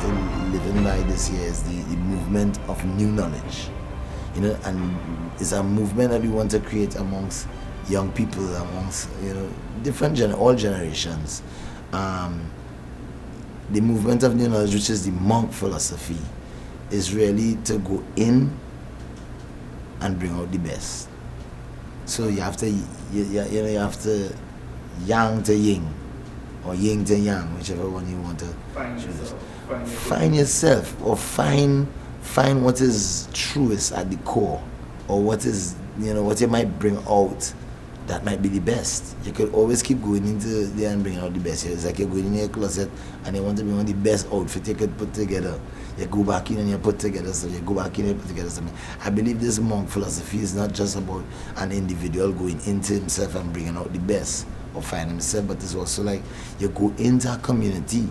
started living by this year is the movement of new knowledge. And it's a movement that we want to create amongst young people, amongst all generations. The movement of new knowledge, which is the monk philosophy, is really to go in and bring out the best. So you have to yang to yin, or yin to yang, whichever one you want to choose. Find yourself, or find what is truest at the core, or what is what you might bring out that might be the best. You could always keep going into there and bring out the best. It's like you're going in your closet and you want to bring out the best outfit you could put together. You go back in and you put together something. You go back in and put together something. I believe this monk philosophy is not just about an individual going into himself and bringing out the best or finding himself, but it's also like you go into a community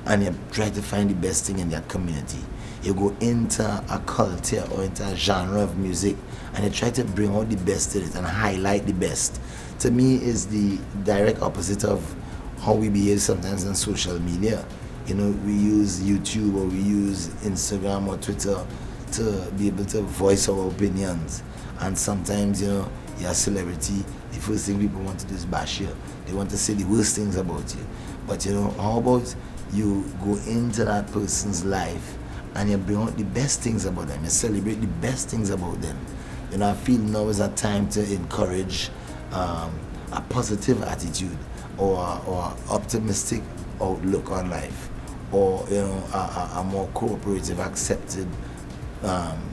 and you try to find the best thing in that community. You go into a culture or into a genre of music and you try to bring out the best in it and highlight the best. To me, is the direct opposite of how we behave sometimes on social media. We use YouTube or we use Instagram or Twitter to be able to voice our opinions. And sometimes, you're a celebrity, the first thing people want to do is bash you. They want to say the worst things about you. But how about you go into that person's life and you bring out the best things about them, you celebrate the best things about them. I feel now is a time to encourage a positive attitude or optimistic outlook on life, or a more cooperative, accepted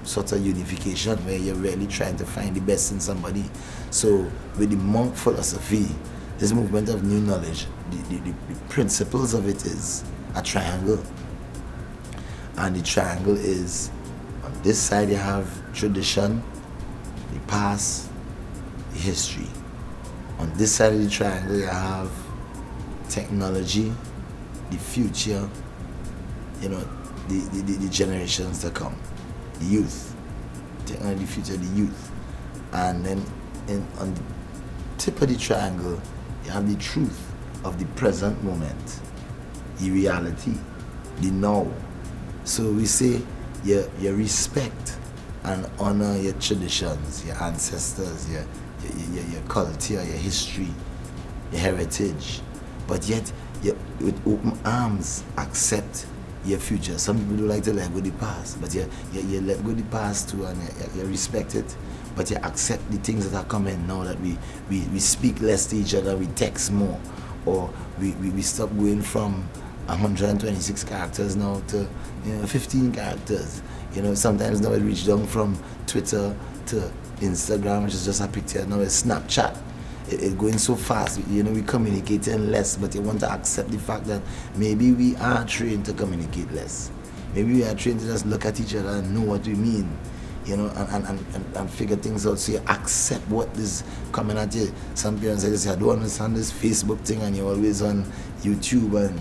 sort of unification where you're really trying to find the best in somebody. So with the monk philosophy, this movement of new knowledge, the principles of it is a triangle. And the triangle is, on this side you have tradition, the past, the history. On this side of the triangle you have technology, the future, the generations to come, the youth, technology, the future, the youth. And then on the tip of the triangle you have the truth of the present moment, the reality, the now. So we say you respect and honor your traditions, your ancestors, your culture, your history, your heritage, but yet you with open arms accept your future. Some people don't like to let go the past, but you let go the past too, and you respect it, but you accept the things that are coming now. That we speak less to each other, we text more, or we stop going from 126 characters now to 15 characters. Sometimes now it reach down from Twitter to Instagram, which is just a picture. Now it's Snapchat. It's going so fast. We communicating less, but you want to accept the fact that maybe we are trained to communicate less. Maybe we are trained to just look at each other and know what we mean, and figure things out. So you accept what is coming at you. Some parents say, I don't understand this Facebook thing, and you're always on YouTube, and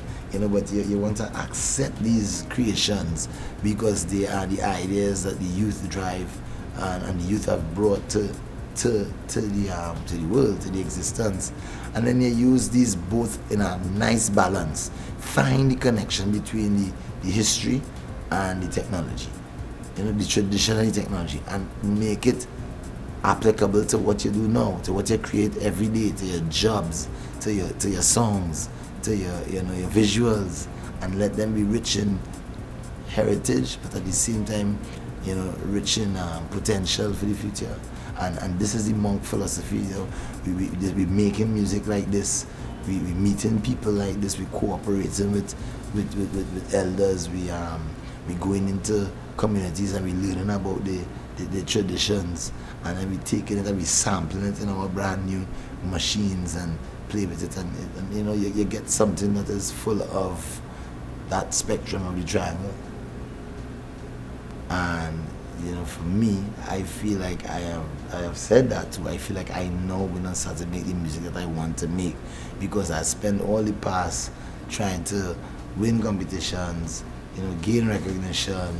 but you want to accept these creations because they are the ideas that the youth drive and the youth have brought to the world, to the existence. And then you use these both in a nice balance. Find the connection between the history and the technology, the tradition and the technology, and make it applicable to what you do now, to what you create every day, to your jobs, to your songs, to your visuals, and let them be rich in heritage, but at the same time, rich in potential for the future. And this is the monk philosophy. We making music like this, we meeting people like this, we cooperating with elders, we going into communities and we learning about the traditions, and then we taking it and we sampling it in our brand new machines and play with it, and you get something that is full of that spectrum of the triangle. And for me, I feel like I have said that too. I feel like I know when I start to make the music that I want to make, because I spent all the past trying to win competitions, gain recognition,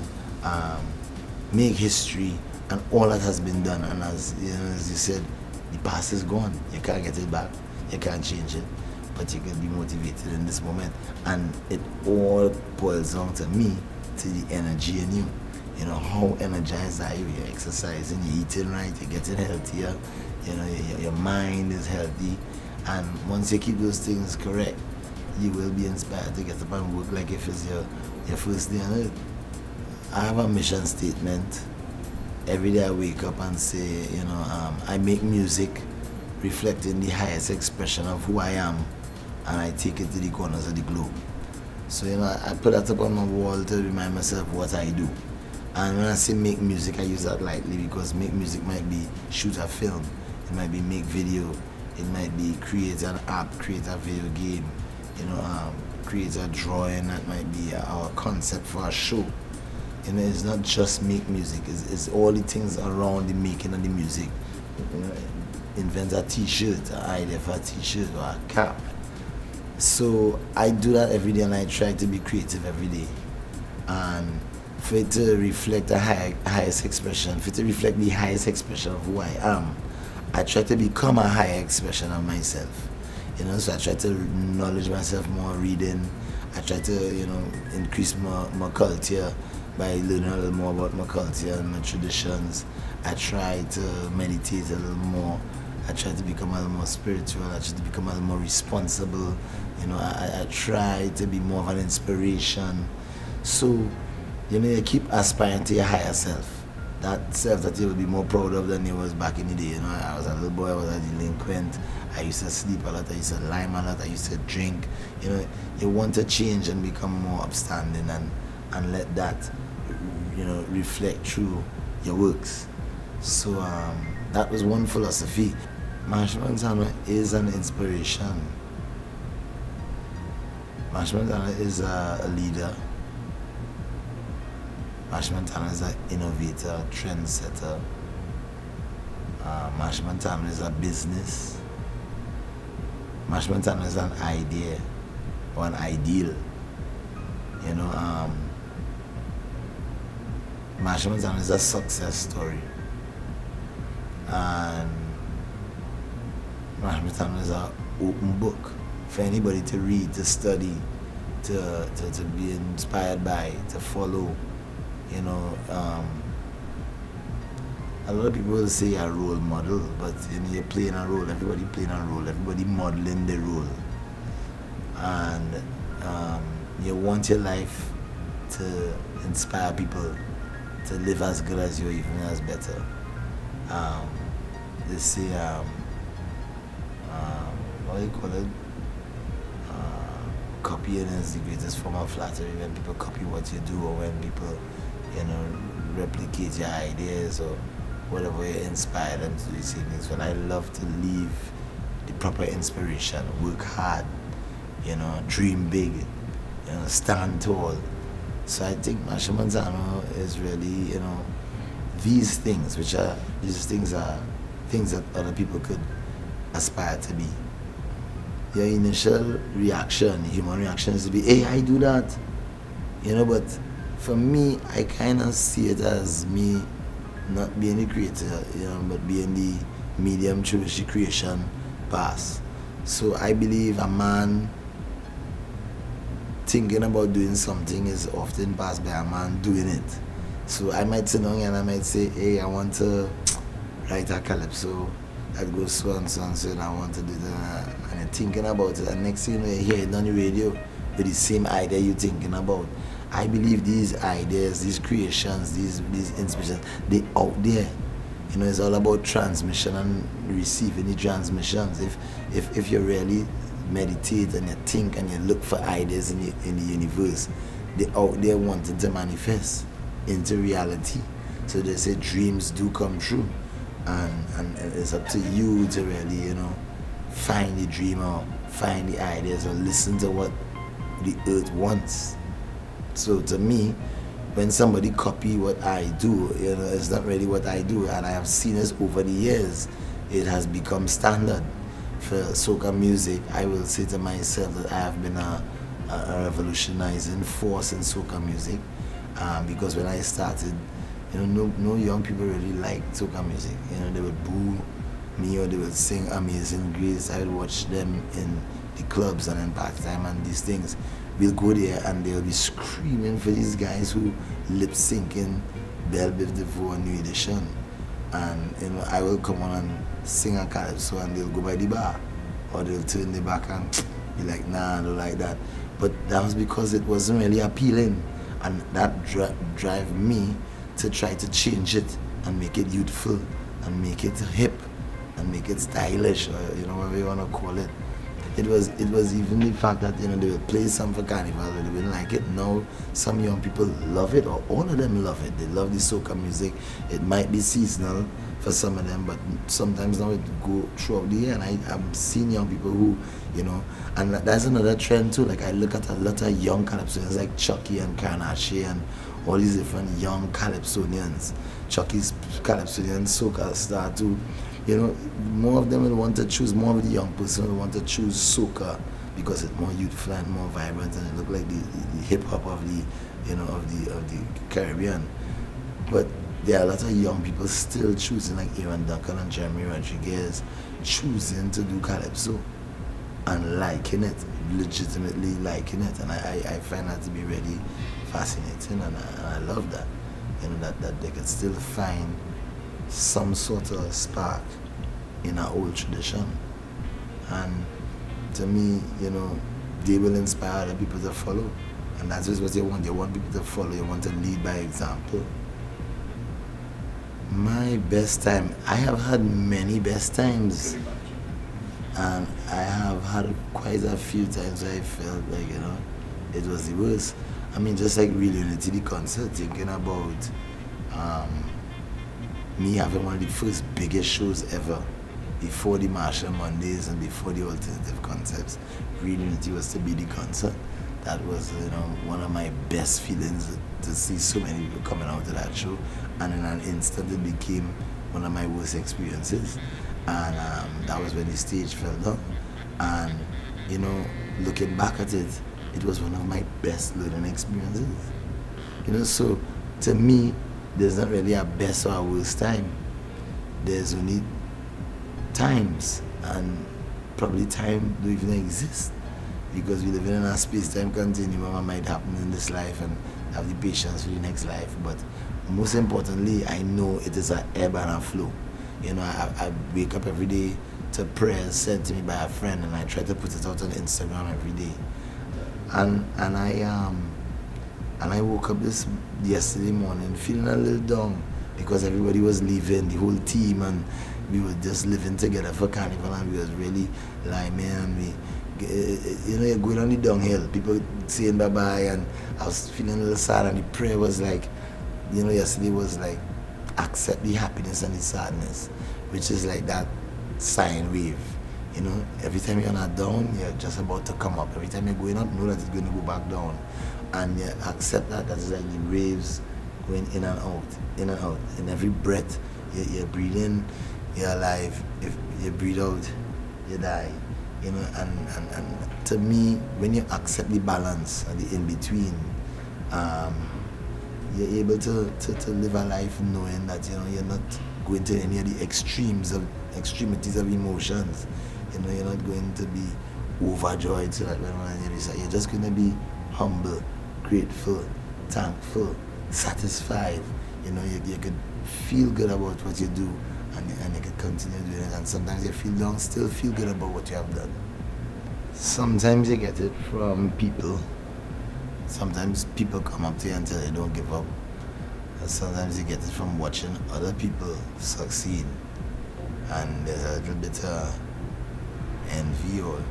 make history, and all that has been done. And as you said, the past is gone. You can't get it back. You can't change it. but you can be motivated in this moment. And it all boils down to me, to the energy in you. You know, how energized are you? You're exercising, you're eating right, you're getting healthier, you know, your mind is healthy. And once you keep those things correct, you will be inspired to get up and work like if it's your first day on earth. I have a mission statement. Every day I wake up and say, you know, I make music reflecting the highest expression of who I am, and I take it to the corners of the globe. So, you know, I put that up on my wall to remind myself what I do. And when I say make music, I use that lightly, because make music might be shoot a film, it might be make video, it might be create an app, create a video game, you know, create a drawing, that might be our concept for a show. You know, it's not just make music, it's all the things around the making of the music. You know, invent a t-shirt, an idea for a t-shirt or a cap. So I do that every day, and I try to be creative every day. And for it to reflect the highest expression, for it to reflect the highest expression of who I am, I try to become a higher expression of myself. You know, so I try to knowledge myself more, reading. I try to, you know, increase my culture by learning a little more about my culture and my traditions. I try to meditate a little more. I try to become a little more spiritual. I try to become a little more responsible. You know, I try to be more of an inspiration. So, you know, you keep aspiring to your higher self. That self that you will be more proud of than you was back in the day. You know, I was a little boy, I was a delinquent. I used to sleep a lot, I used to lie a lot, I used to drink. You know, you want to change and become more upstanding, and let that, you know, reflect through your works. So that was one philosophy. Machel Montano is an inspiration. Machel Montano is a leader. Machel Montano is an innovator, trendsetter. Machel Montano is a business. Machel Montano is an idea or an ideal. You know, Machel Montano is a success story. And Machel Montano is an open book for anybody to read, to study, to be inspired by, to follow. You know, a lot of people will say a role model, but you know, you're playing a role, everybody playing a role, everybody modeling the role. And you want your life to inspire people to live as good as you, even as better. They say, what do you call it? Copying is the greatest form of flattery. When people copy what you do, or when people, you know, replicate your ideas or whatever, you inspire them to do the same things. But I love to leave the proper inspiration, work hard, you know, dream big, you know, stand tall. So I think Machel Montano is really, you know, these things are things that other people could aspire to be. Your initial reaction, human reaction, is to be, hey, I do that. You know, but for me, I kind of see it as me not being the creator, you know, but being the medium through which the creation pass. So I believe a man thinking about doing something is often passed by a man doing it. So I might sit down and I might say, hey, I want to write a calypso that goes so and so and so, and I want to do that. And you're thinking about it, and next thing you know, you hear it on the radio with the same idea you're thinking about. I believe these ideas, these creations, these inspirations, they're out there. You know, it's all about transmission and receiving the transmissions. If you really meditate and you think and you look for ideas in the universe, they're out there wanting to manifest into reality. So they say dreams do come true, and it's up to you to really, you know, find the dream or find the ideas or listen to what the earth wants. So to me, when somebody copy what I do, you know, it's not really what I do, and I have seen this over the years. It has become standard for soca music. I will say to myself that I have been a revolutionizing force in soca music, because when I started, you know, no young people really liked soca music. You know, they would boo me or they would sing Amazing Grace. I would watch them in the clubs and then pastime and these things, we'll go there and they'll be screaming for these guys who lip syncing Belle Biv DeVoe New Edition. And you know, I will come on and sing a calypso and they'll go by the bar. Or they'll turn their back and be like, nah, I don't like that. But that was because it wasn't really appealing. And that drive me to try to change it and make it youthful and make it hip and make it stylish, or you know, whatever you want to call it. It was even the fact that, you know, they would play some for carnival, but they didn't like it. Now some young people love it, or all of them love it. They love the soca music. It might be seasonal for some of them, but sometimes now it go throughout the year. And I'm seeing young people who, you know, and that's another trend too. Like I look at a lot of young calypsonians like Chucky and Carnache and all these different young calypsonians. Chucky's calypsonian soca star too. You know, more of them will want to choose, more of the young person will want to choose soca because it's more youthful and more vibrant, and it look like the hip hop of the, you know, of the Caribbean. But there are a lot of young people still choosing, like Aaron Duncan and Jeremy Rodriguez, choosing to do calypso and liking it, legitimately liking it, and I find that to be really fascinating, and I love that, you know, that they can still find some sort of spark in our old tradition. And to me, you know, they will inspire other people to follow, and that's just what they want. They want people to follow. They want to lead by example. My best time, I have had many best times, and I have had quite a few times where I felt like, you know, it was the worst. I mean, just like Real Unity, the concert, thinking about me having one of the first biggest shows ever before the Machel Mondays and before the alternative concepts. Real Unity was to be the concert. That was, you know, one of my best feelings, to see so many people coming out to that show, and in an instant it became one of my worst experiences. And that was when the stage fell down. And you know, looking back at it, it was one of my best learning experiences. You know, so to me, there's not really a best or a worst time. There's only times, and probably time don't even exist, because we live in a space-time continuum that might happen in this life, and have the patience for the next life. But most importantly, I know it is an ebb and a flow. You know, I wake up every day to prayers sent to me by a friend, and I try to put it out on Instagram every day. And I woke up yesterday morning feeling a little down because everybody was leaving, the whole team, and we were just living together for carnival, and we was really limey, and we, you know, you're going on the downhill, people saying bye-bye, and I was feeling a little sad, and the prayer was like, you know, yesterday was like, accept the happiness and the sadness, which is like that sine wave. You know, every time you're not down, you're just about to come up. Every time you're going up, know that it's going to go back down. And you accept that is like the waves going in and out, in and out. In every breath, you're breathing, you're alive. If you breathe out, you die. You know, and to me, when you accept the balance and the in-between, you're able to live a life knowing that, you know, you're not going to any of the extremities of emotions. You know, you're not going to be overjoyed, so that when you're just going to be humble, grateful, thankful, satisfied. You know, you could feel good about what you do, and you can continue doing it. And sometimes you feel down, still feel good about what you have done. Sometimes you get it from people. Sometimes people come up to you and tell you don't give up. And sometimes you get it from watching other people succeed. And there's a little bit of envy or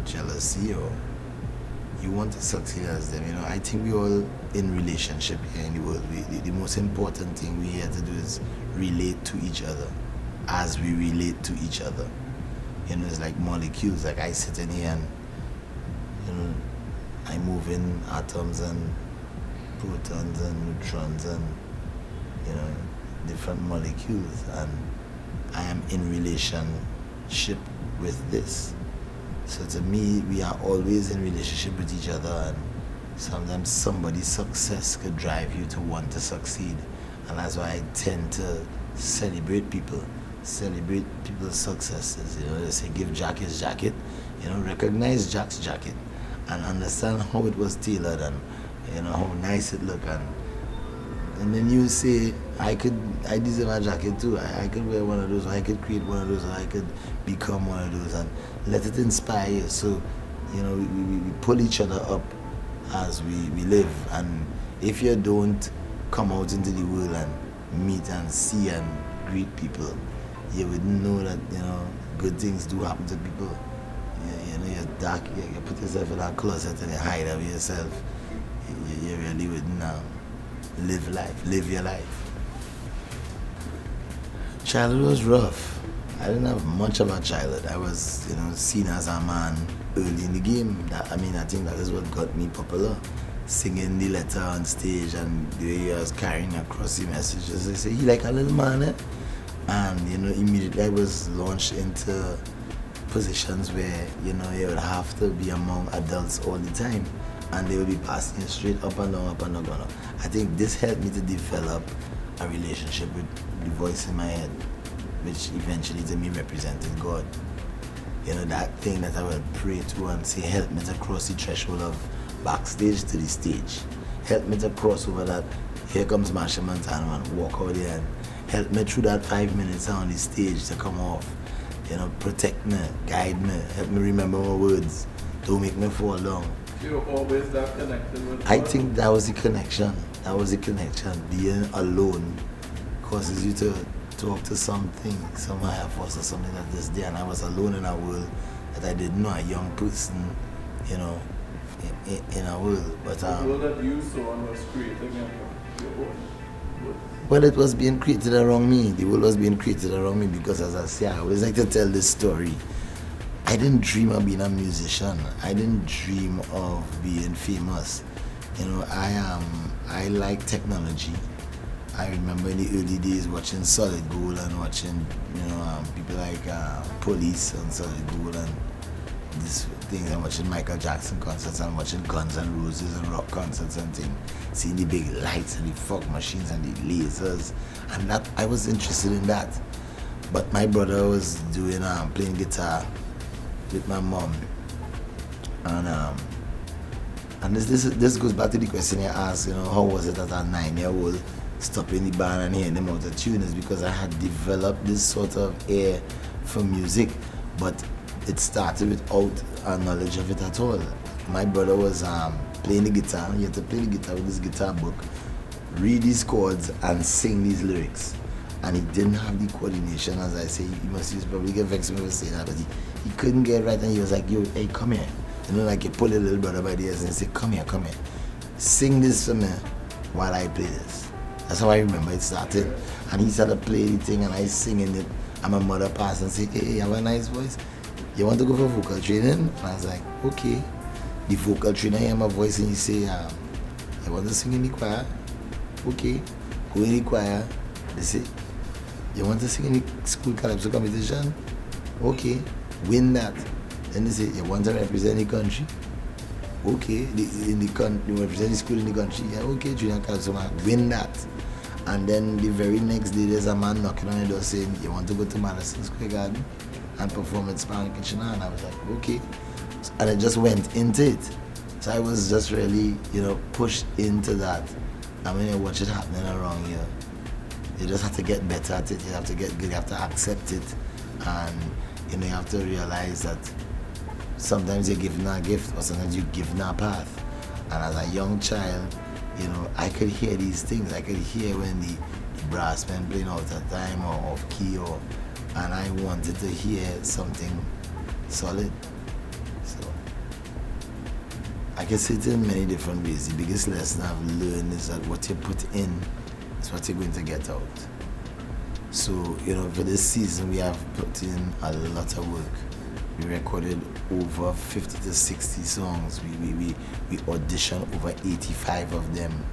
jealousy, or you want to succeed as them. You know, I think we all in relationship here in the world. The most important thing we here to do is relate to each other as we relate to each other. You know, it's like molecules. Like I sit in here and, you know, I move in atoms and protons and neutrons and, you know, different molecules, and I am in relationship with this. So to me, we are always in relationship with each other, and sometimes somebody's success could drive you to want to succeed. And that's why I tend to celebrate people's successes. You know, they say give Jack his jacket. recognize Jack's jacket and understand how it was tailored and how nice it looked, and then you say I deserve a jacket too. I could wear one of those, or I could create one of those, or I could become one of those, and let it inspire you. So we pull each other up as we live. And if you don't come out into the world and meet and see and greet people, you wouldn't know that good things do happen to people. You're dark, you put yourself in that closet and you hide of yourself. You really wouldn't live your life. Childhood was rough. I didn't have much of a childhood. I was seen as a man early in the game. I think that is what got me popular. Singing the letter on stage and the way I was carrying across the messages. They say, he like a little man, eh? And immediately I was launched into positions where you would have to be among adults all the time, and they would be passing you straight up and down, up and down, up and down. I think this helped me to develop a relationship with the voice in my head, which eventually to me represented God. That thing that I would pray to and say, help me to cross the threshold of backstage to the stage. Help me to cross over that, here comes Machel Montano, and walk out there, and help me through that 5 minutes on the stage to come off. Protect me, guide me, help me remember my words, don't make me fall down. You always that connected with God? I think that was the connection. Being alone causes you to talk to something, some higher force or something like this day. And I was alone in a world that I didn't know, a young person, in a world. But the world that you saw and was created in your own. Well, it was being created around me. The world was being created around me because, as I say, I always like to tell this story. I didn't dream of being a musician. I didn't dream of being famous. I like technology. I remember in the early days watching Solid Gold and watching, people like Police and Solid Gold and these things. I'm watching Michael Jackson concerts and watching Guns N' Roses and rock concerts and things. Seeing the big lights and the fog machines and the lasers, and that I was interested in that. But my brother was doing playing guitar with my mom, and this goes back to the question you asked. How was it as a 9-year-old stopping the band and hearing them out of tune? Is because I had developed this sort of ear for music, but it started without a knowledge of it at all. My brother was playing the guitar. He had to play the guitar with his guitar book, read these chords, and sing these lyrics. And he didn't have the coordination, as I say. He must probably get vexed when I say that, but he couldn't get right. And he was like, yo, hey, come here. Like you pull your little brother by the ears and say, come here. Sing this for me while I play this. That's how I remember it started. And he started playing the thing, and I singing it. And my mother passed and said, hey, you have a nice voice. You want to go for vocal training? And I was like, okay. The vocal trainer hear my voice and he say, I want to sing in the choir. Okay. Go in the choir. They say, you want to sing in the school calypso competition? Okay. Win that. Then they say, you want to represent the country? Okay. You represent the school in the country? Yeah, okay, junior calypso man. Win that. And then the very next day there's a man knocking on the door saying, you want to go to Madison Square Garden and perform at Spanish Kitchen? And I was like, okay. And I just went into it. So I was just really, pushed into that. And when you watch it happening around you, you just have to get better at it. You have to get good. You have to accept it. And, you have to realize that sometimes you're given a gift or sometimes you're given a path. And as a young child, I could hear these things. I could hear when the brass band playing out of time or off key, and I wanted to hear something solid. So I can say it in many different ways. The biggest lesson I've learned is that what you put in is what you're going to get out. So, for this season we have put in a lot of work. We recorded over 50 to 60 songs. We auditioned over 85 of them.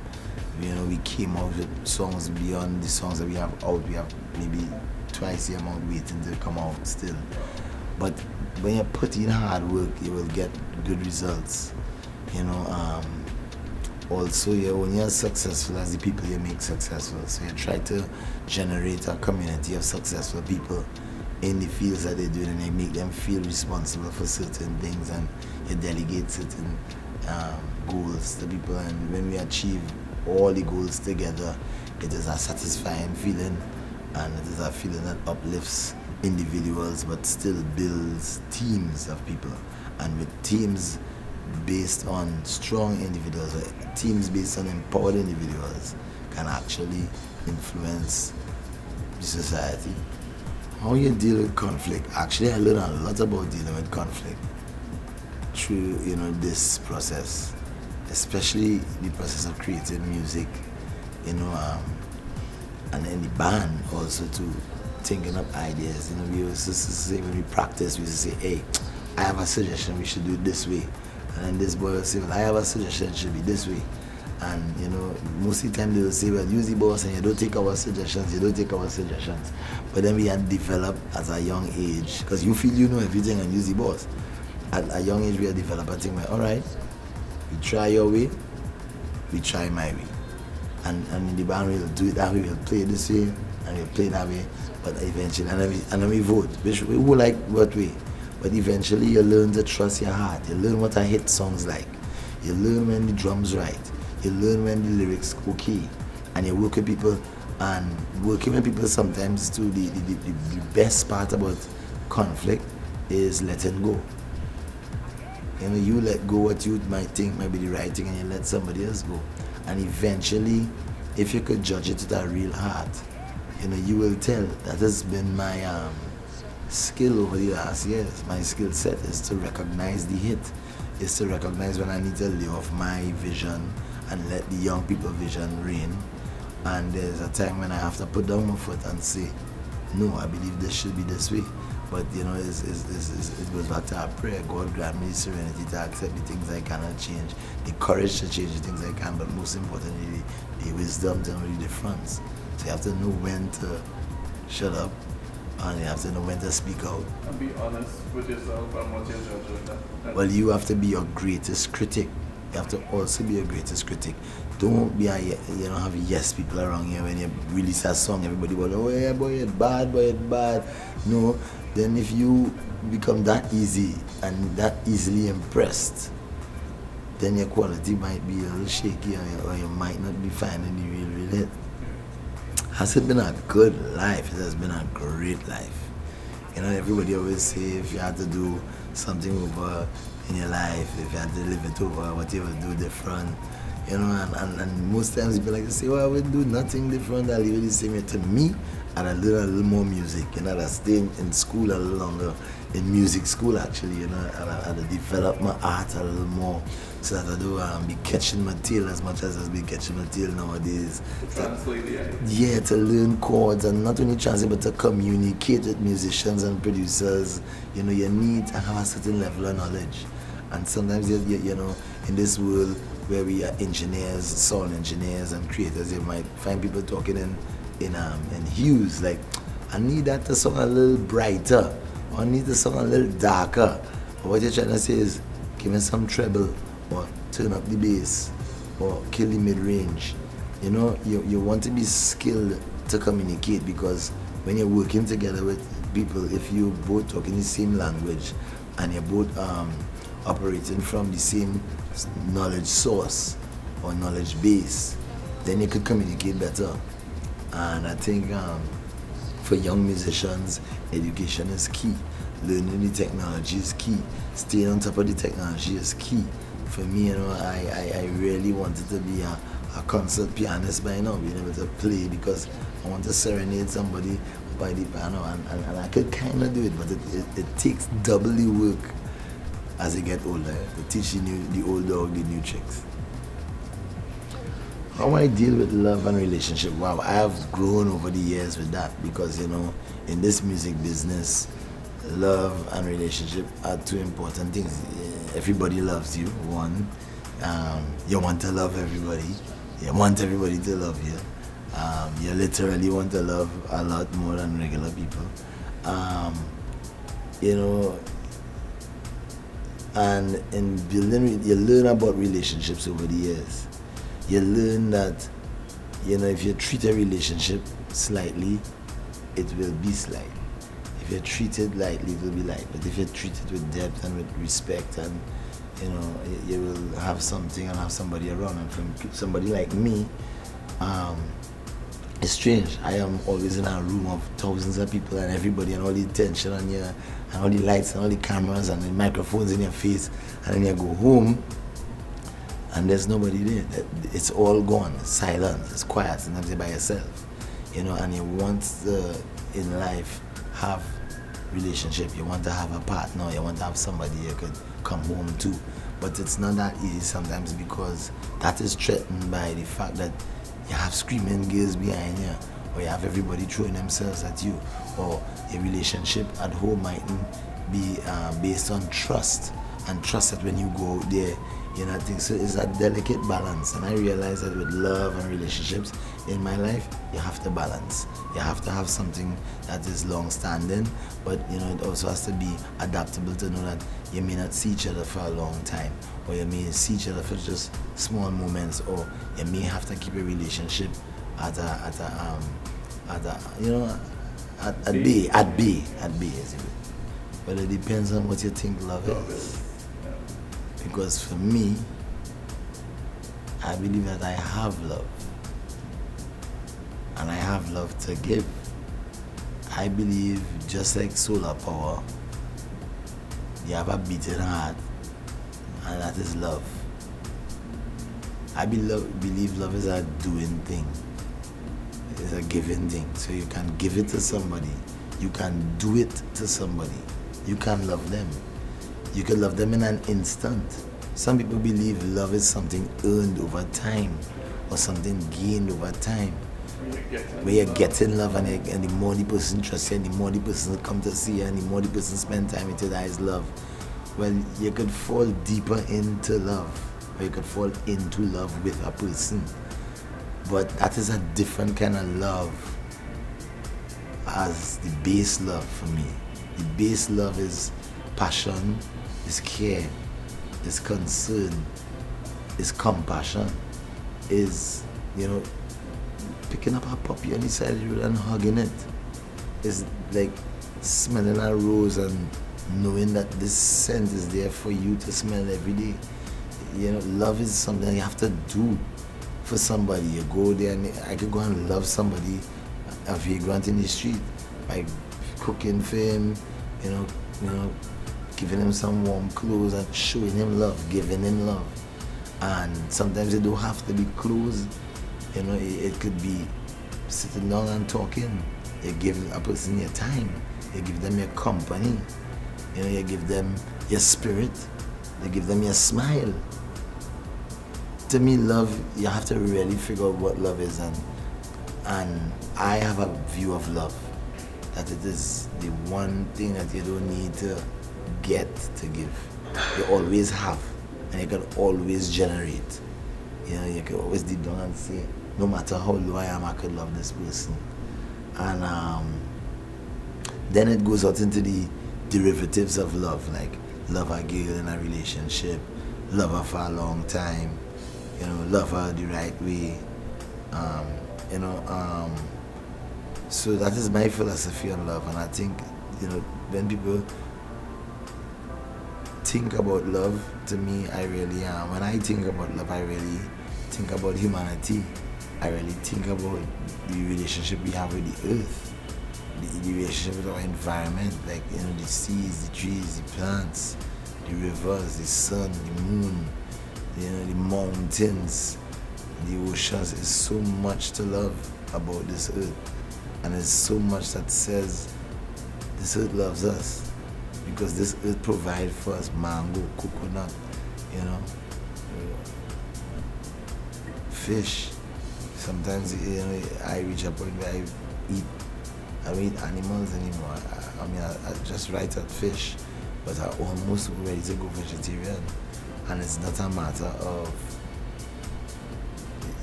We came out with songs beyond the songs that we have out. We have maybe twice the amount waiting to come out still. But when you put in hard work, you will get good results. Also, you're only as successful as the people you make successful. So you try to generate a community of successful people in the fields that they're doing, and you make them feel responsible for certain things, and you delegate certain goals to people, and when we achieve all the goals together, it is a satisfying feeling, and it is a feeling that uplifts individuals but still builds teams of people. And with teams based on strong individuals, teams based on empowered individuals, can actually influence the society. How you deal with conflict? Actually, I learned a lot about dealing with conflict through this process, especially the process of creating music, and in the band also too, thinking up ideas. We used to say when we practice, we used to say, "Hey, I have a suggestion. We should do it this way." And then this boy will say, "Well, I have a suggestion. It should be this way." And most of the time they will say, "Well, use the boss, and you don't take our suggestions. You don't take our suggestions." But then we had developed at a young age, because you feel you know everything and use the boss. At a young age, we had developed a thing where, all right, we try your way, we try my way. And in the band, we'll do it that way, we'll play it this way, and we'll play it that way. But eventually, and then we vote, who like what way. But eventually, you learn to trust your heart. You learn what a hit song's like. You learn when the drum's right. You learn when the lyrics okay. And you work with people, and working with people sometimes too, the best part about conflict is letting go. You let go what you might think might be the right thing, and you let somebody else go. And eventually, if you could judge it with a real heart, you will tell. That has been my skill over the last years. My skill set is to recognize the hit, is to recognize when I need to lay off my vision and let the young people vision reign. And there's a time when I have to put down my foot and say, no, I believe this should be this way. But it goes back to our prayer. God grant me the serenity to accept the things I cannot change, the courage to change the things I can, but most importantly, the wisdom to know the difference. So you have to know when to shut up, and you have to know when to speak out. And be honest with yourself and what you're judging. Well, you have to be your greatest critic. You have to also be your greatest critic. Don't be have yes people around you when you release a song. Everybody will, oh yeah, boy, it's bad. No, then if you become that easy and that easily impressed, then your quality might be a little shaky, or you might not be finding the real hit. Has it been a good life? It has been a great life. Everybody always say if you had to do something over in your life, if you had to live it over, what you would do different. And most times people like to say, well, I would do nothing different, I'll leave it the same way. To me, I'd learn a little more music, I'd stay in school a little longer, in music school actually, I'd develop my art a little more, so that I don't be catching my tail as much as I've been catching my tail nowadays. Translate the idea. Yeah, to learn chords, and not only translate, but to communicate with musicians and producers. You need to have a certain level of knowledge. And sometimes, in this world where we are engineers, sound engineers and creators, you might find people talking in hues, like, I need that to sound a little brighter, or I need to sound a little darker. But what you're trying to say is, give me some treble, or turn up the bass, or kill the mid-range. You want to be skilled to communicate, because when you're working together with people, if you both talking the same language and you're both operating from the same knowledge source or knowledge base, then you could communicate better. And I think for young musicians, education is key. Learning the technology is key. Staying on top of the technology is key. For me, I really wanted to be a concert pianist by now, being able to play, because I want to serenade somebody by the piano, and I could kind of do it, but it takes double the work as they get older to teach the old dog the new tricks. How I deal with love and relationship? Wow, I have grown over the years with that, because in this music business, love and relationship are two important things. Everybody loves you, one. You want to love everybody. You want everybody to love you. You literally want to love a lot more than regular people. And in building, you learn about relationships over the years. You learn that, if you treat a relationship slightly, it will be slight. If you're treated lightly, it will be light. But if you're treated with depth and with respect, and you will have something and have somebody around. And from somebody like me, it's strange. I am always in a room of thousands of people and everybody, and all the attention on you, and all the lights and all the cameras and the microphones in your face, and then you go home and there's nobody there. It's all gone. It's silent. It's quiet. Sometimes you're by yourself, and you want to, in life, have relationship. You want to have a partner. You want to have somebody you could come home to. But it's not that easy sometimes, because that is threatened by the fact that you have screaming girls behind you, or you have everybody throwing themselves at you, or a relationship at home mightn't be based on trust, and trust that when you go out there, I think so. It's a delicate balance, and I realize that with love and relationships in my life, you have to balance. You have to have something that is long-standing, but it also has to be adaptable to know that you may not see each other for a long time, or you may see each other for just small moments, or you may have to keep a relationship at bay, as it were. But it depends on what you think love is. Because for me, I believe that I have love, and I have love to give. I believe, just like solar power, you have a beating heart, and that is love. I believe love is a doing thing. It's a giving thing. So you can give it to somebody. You can do it to somebody. You can love them. You can love them in an instant. Some people believe love is something earned over time, or something gained over time. Where you get in love, and the more the person trusts you, and the more the person come to see you, and the more the person spend time with you, that is love. Well, you could fall deeper into love, or you could fall into love with a person. But that is a different kind of love as the base love for me. The base love is passion, is care, is concern, is compassion, is, picking up a puppy on the side of the road and hugging it. It's like smelling a rose and knowing that this scent is there for you to smell every day. Love is something you have to do for somebody. You go there, and I could go and love somebody, a vagrant in the street, by cooking for him, giving him some warm clothes and showing him love, giving him love. And sometimes it don't have to be clothes. It could be sitting down and talking. You give a person your time. You give them your company. You give them your spirit. You give them your smile. To me, love, you have to really figure out what love is. And I have a view of love, that it is the one thing that you don't need to get to give. You always have, and you can always generate. You can always deep down and say, no matter how low I am, I could love this person. And then it goes out into the derivatives of love, like love a girl in a relationship, love her for a long time, love her the right way. So that is my philosophy on love. And I think, when people think about love, to me, when I think about love, I really think about humanity. I really think about the relationship we have with the earth, the relationship with our environment, like, the seas, the trees, the plants, the rivers, the sun, the moon, the mountains, the oceans. There's so much to love about this earth. And there's so much that says this earth loves us, because this earth provides for us mango, coconut, fish. Sometimes, I reach a point where I don't eat animals anymore. I just right at fish, but I'm almost ready to go vegetarian. And it's not a matter of,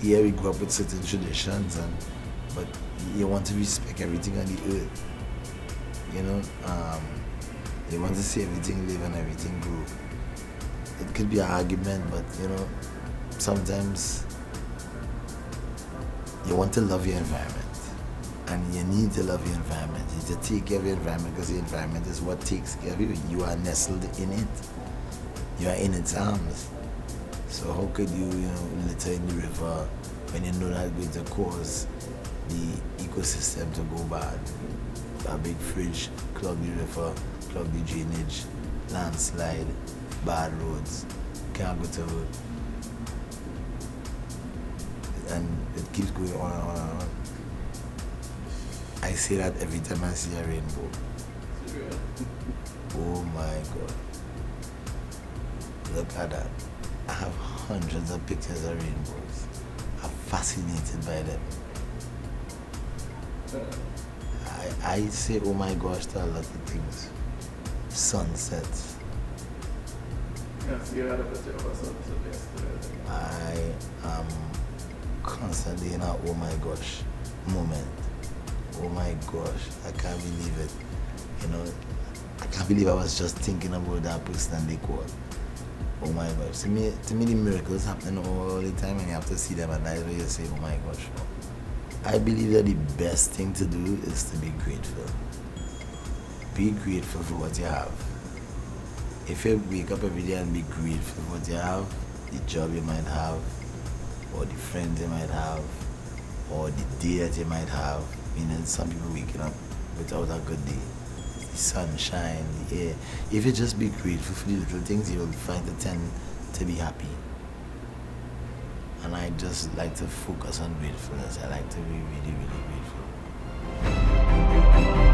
we grew up with certain traditions, but you want to respect everything on the earth. You want to see everything live and everything grow. It could be an argument, but sometimes you want to love your environment, And you need to love your environment. You need to take care of your environment because the environment is what takes care of you. You are nestled in it. You are in its arms. So how could you, litter in the river when you know that's going to cause the ecosystem to go bad? A big fridge, clog the river, clog the drainage, landslide, bad roads, can't go to road. And it keeps going on and on and on. I say that every time I see a rainbow. Oh my God. Look at that. I have hundreds of pictures of rainbows. I'm fascinated by them. I say oh my gosh to a lot of things. Sunsets. Yes, you had a picture of a sunset yesterday. I am constantly in a oh my gosh moment. Oh my gosh, I can't believe it. I can't believe I was just thinking about that person and they called. Oh my gosh. To me the miracles happening all the time and you have to see them and that's where you say, oh my gosh. I believe that the best thing to do is to be grateful. Be grateful for what you have. If you wake up every day and be grateful for what you have, the job you might have, or the friends you might have, or the day that you might have, meaning some people waking up without a good day, the sunshine, the air. If you just be grateful for the little things, you will find the tend to be happy. And I just like to focus on gratefulness. I like to be really, really grateful.